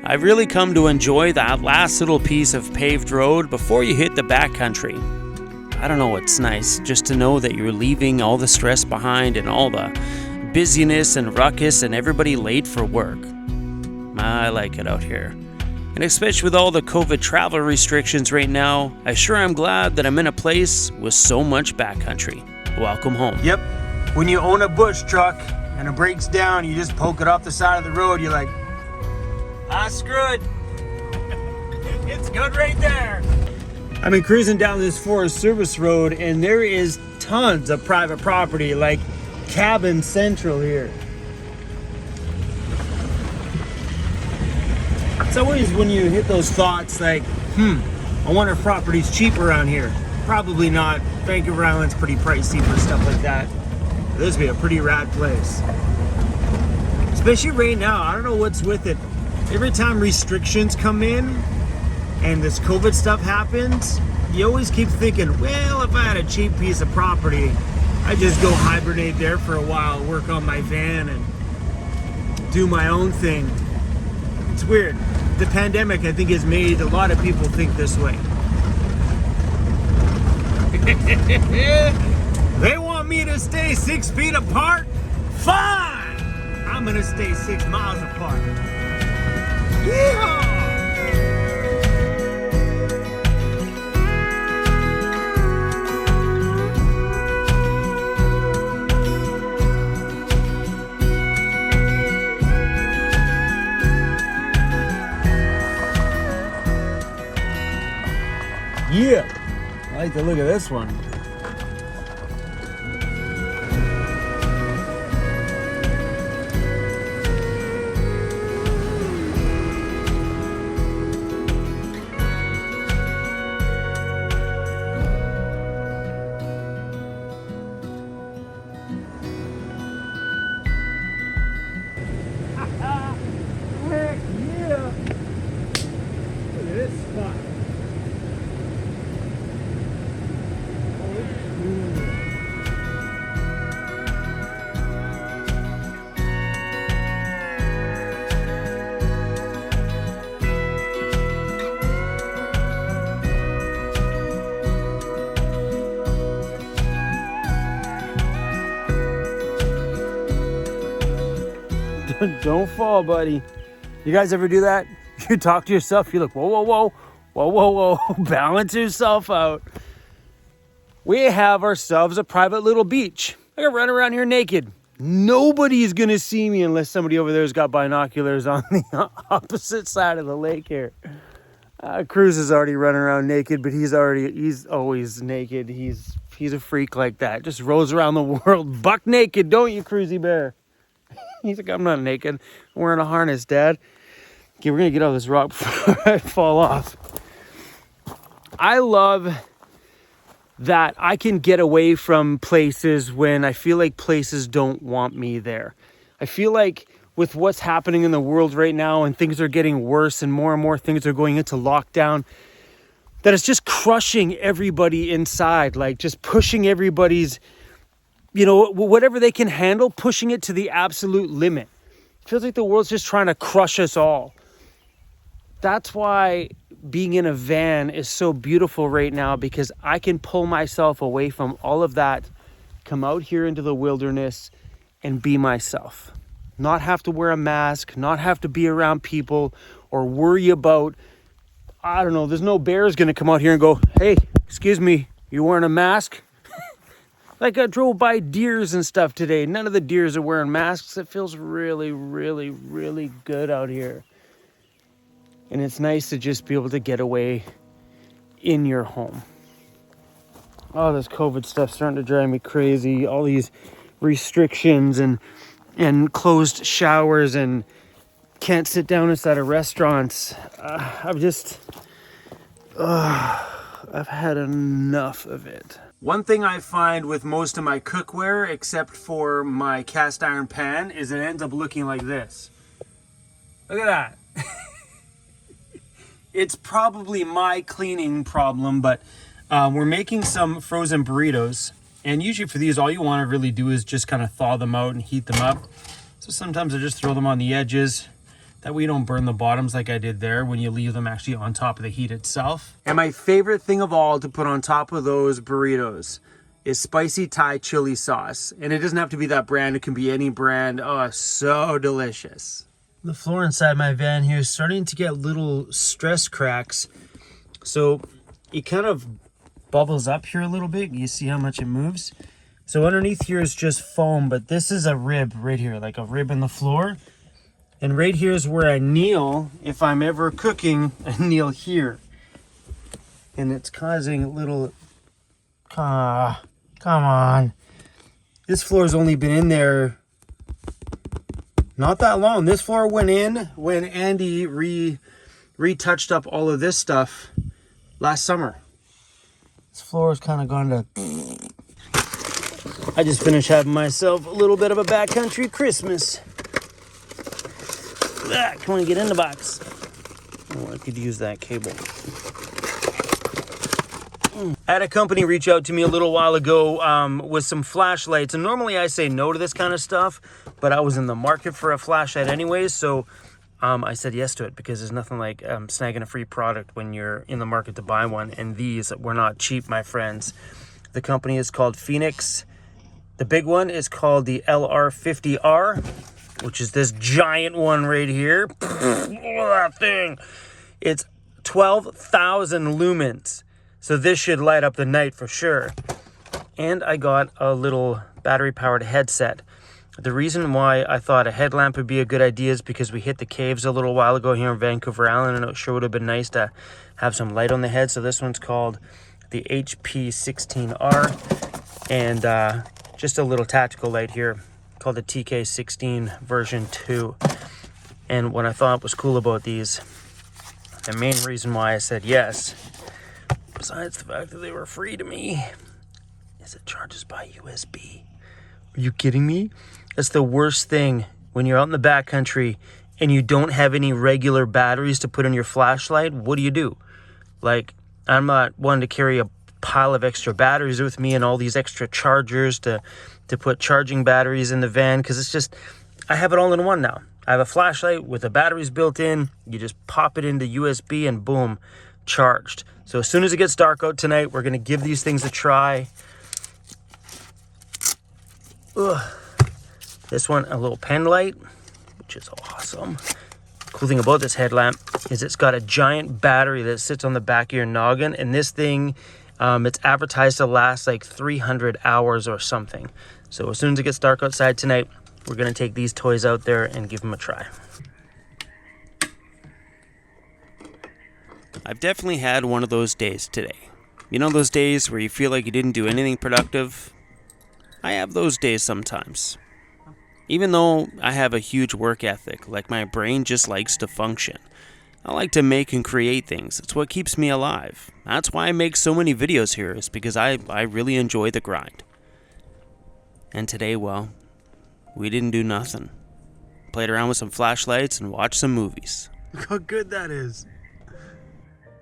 I've really come to enjoy that last little piece of paved road before you hit the backcountry. I don't know, it's nice just to know that you're leaving all the stress behind and all the busyness and ruckus and everybody late for work. I like it out here. And especially with all the COVID travel restrictions right now, I sure am glad that I'm in a place with so much backcountry. Welcome home. Yep. When you own a bush truck and it breaks down, you just poke it off the side of the road, you're like, screw it. It's good right there. I've been cruising down this Forrest service road and there is tons of private property, like Cabin Central here. It's always when you hit those thoughts like, I wonder if property's cheap around here. Probably not. Vancouver Island's pretty pricey for stuff like that. This would be a pretty rad place. Especially right now, I don't know what's with it. Every time restrictions come in and this COVID stuff happens, you always keep thinking, well, if I had a cheap piece of property, I'd just go hibernate there for a while, work on my van and do my own thing. It's weird. The pandemic, I think, has made a lot of people think this way. They want me to stay 6 feet apart? Fine! I'm gonna stay 6 miles apart. Yeehaw! Yeah, I like the look of this one. Heck yeah! Look at this spot. Don't fall, buddy. You guys ever do that? You talk to yourself, you look, whoa, balance yourself out. We have ourselves a private little beach. I can run around here naked. Nobody's gonna see me unless somebody over there's got binoculars on the opposite side of the lake here. Cruz is already running around naked, but he's always naked. He's a freak like that. Just rolls around the world buck naked, don't you, Cruzy Bear? He's like, I'm not naked. I'm wearing a harness, Dad. Okay, we're gonna get off this rock before I fall off. I love that I can get away from places when I feel like places don't want me there. I feel like with what's happening in the world right now and things are getting worse and more things are going into lockdown, that it's just crushing everybody inside, like just pushing everybody's, whatever they can handle, pushing it to the absolute limit. It feels like the world's just trying to crush us all. That's why being in a van is so beautiful right now, because I can pull myself away from all of that, come out here into the wilderness and be myself. Not have to wear a mask, not have to be around people or worry about, I don't know, there's no bears going to come out here and go, hey, excuse me, you wearing a mask? Like I drove by deers and stuff today. None of the deers are wearing masks. It feels really, really, really good out here. And it's nice to just be able to get away in your home. Oh, this COVID stuff's starting to drive me crazy. All these restrictions and closed showers and can't sit down inside of restaurants. I've had enough of it. One thing I find with most of my cookware, except for my cast iron pan, is it ends up looking like this. Look at that. It's probably my cleaning problem, but we're making some frozen burritos. And usually for these, all you want to really do is just kind of thaw them out and heat them up. So sometimes I just throw them on the edges. That way you don't burn the bottoms like I did there when you leave them actually on top of the heat itself. And my favorite thing of all to put on top of those burritos is spicy Thai chili sauce. And it doesn't have to be that brand, it can be any brand. Oh, so delicious. The floor inside my van here is starting to get little stress cracks. So it kind of bubbles up here a little bit. You see how much it moves? So underneath here is just foam, but this is a rib right here, like a rib in the floor. And right here is where I kneel. If I'm ever cooking, I kneel here. And it's causing a little, come on. This floor's only been in there not that long. This floor went in when Andy retouched up all of this stuff last summer. This floor has kind of gone to... I just finished having myself a little bit of a backcountry Christmas. Come on, get in the box. Oh, I could use that cable. I had a company reach out to me a little while ago with some flashlights. And normally I say no to this kind of stuff, but I was in the market for a flashlight anyways. So I said yes to it because there's nothing like snagging a free product when you're in the market to buy one. And these were not cheap, my friends. The company is called Phoenix. The big one is called the LR50R. Which is this giant one right here. Look at that thing. It's 12,000 lumens. So this should light up the night for sure. And I got a little battery-powered headset. The reason why I thought a headlamp would be a good idea is because we hit the caves a little while ago here in Vancouver Island, and it sure would have been nice to have some light on the head. So this one's called the HP16R. And just a little tactical light here, called the TK16 version 2. And what I thought was cool about these, the main reason why I said yes, besides the fact that they were free to me, is it charges by USB. Are you kidding me? That's the worst thing when you're out in the backcountry and you don't have any regular batteries to put in your flashlight. What do? Like, I'm not one to carry a pile of extra batteries with me and all these extra chargers to put charging batteries in the van, because it's just, I have it all in one now. I have a flashlight with the batteries built in. You just pop it into USB and boom, charged. So as soon as it gets dark out tonight, we're going to give these things a try. This one, a little pen light, which is awesome. Cool thing about this headlamp is it's got a giant battery that sits on the back of your noggin, and this thing, it's advertised to last like 300 hours or something. So as soon as it gets dark outside tonight, we're going to take these toys out there and give them a try. I've definitely had one of those days today. You know those days where you feel like you didn't do anything productive? I have those days sometimes. Even though I have a huge work ethic, like my brain just likes to function. I like to make and create things. It's what keeps me alive. That's why I make so many videos here, is because I really enjoy the grind. And today, well, we didn't do nothing. Played around with some flashlights and watched some movies. Look how good that is.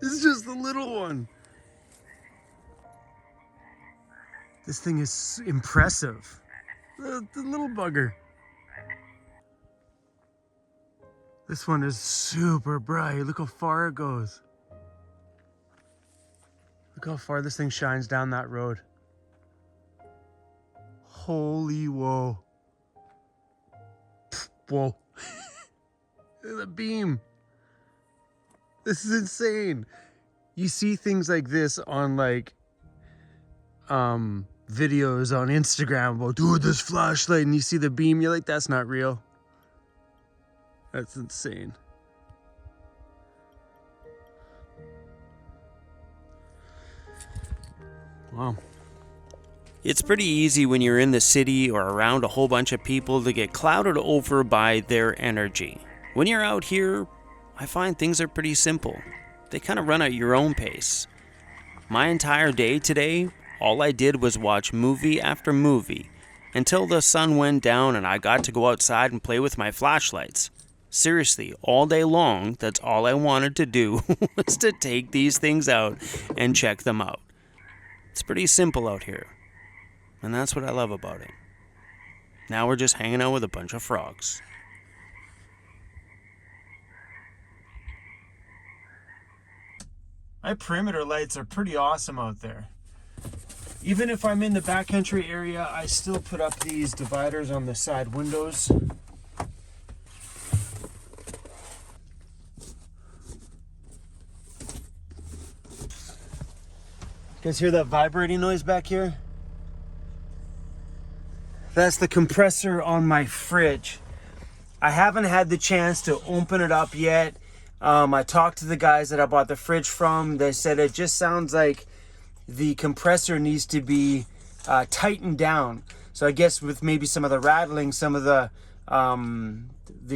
This is just the little one. This thing is impressive. The little bugger. This one is super bright. Look how far it goes. Look how far this thing shines down that road. Holy whoa. Whoa. Look at the beam. This is insane. You see things like this on like videos on Instagram about, dude, this flashlight, and you see the beam, you're like, that's not real. That's insane. Wow. It's pretty easy when you're in the city or around a whole bunch of people to get clouded over by their energy. When you're out here, I find things are pretty simple. They kind of run at your own pace. My entire day today, all I did was watch movie after movie until the sun went down and I got to go outside and play with my flashlights. Seriously, all day long, that's all I wanted to do was to take these things out and check them out. It's pretty simple out here. And that's what I love about it. Now we're just hanging out with a bunch of frogs. My perimeter lights are pretty awesome out there. Even if I'm in the backcountry area, I still put up these dividers on the side windows. You guys hear that vibrating noise back here? That's the compressor on my fridge. I haven't had the chance to open it up yet. I talked to the guys that I bought the fridge from. They said it just sounds like the compressor needs to be tightened down. So I guess with maybe some of the rattling, some of the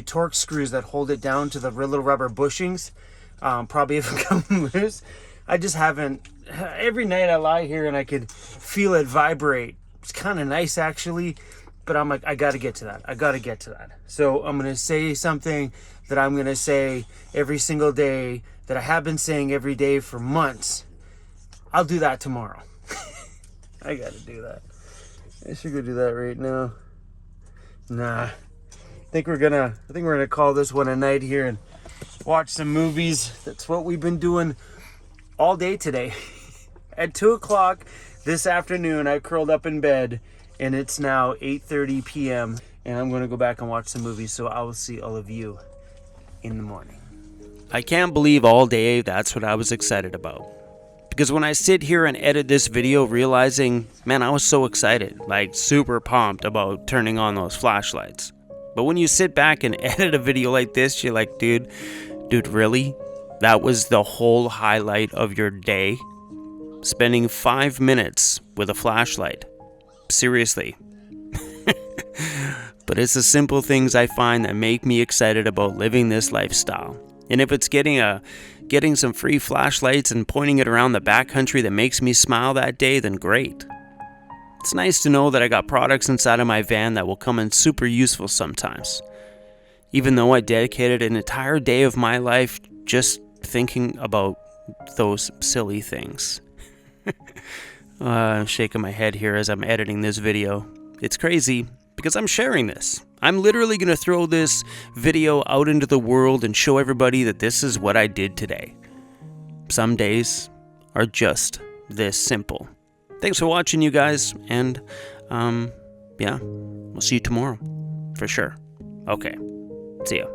torque screws that hold it down to the little rubber bushings probably haven't come loose. I just haven't. Every night I lie here and I could feel it vibrate. It's kind of nice actually, but I'm like, I got to get to that. So I'm going to say something that I'm going to say every single day that I have been saying every day for months. I'll do that tomorrow. I got to do that. I should go do that right now. Nah. I think we're gonna call this one a night here and watch some movies. That's what we've been doing all day today. At 2 o'clock this afternoon, I curled up in bed, and it's now 8:30 p.m. and I'm going to go back and watch some movies. So I will see all of you in the morning. I can't believe all day that's what I was excited about. Because when I sit here and edit this video, realizing, man, I was so excited, like super pumped about turning on those flashlights. But when you sit back and edit a video like this, you're like, dude, really? That was the whole highlight of your day? Spending 5 minutes with a flashlight? Seriously. But it's the simple things I find that make me excited about living this lifestyle. And if it's getting some free flashlights and pointing it around the backcountry that makes me smile that day, then great. It's nice to know that I got products inside of my van that will come in super useful sometimes. Even though I dedicated an entire day of my life just thinking about those silly things. I'm shaking my head here as I'm editing this video. It's crazy because I'm sharing this. I'm literally going to throw this video out into the world and show everybody that this is what I did today. Some days are just this simple. Thanks for watching, you guys, and yeah, we'll see you tomorrow for sure. Okay, see ya.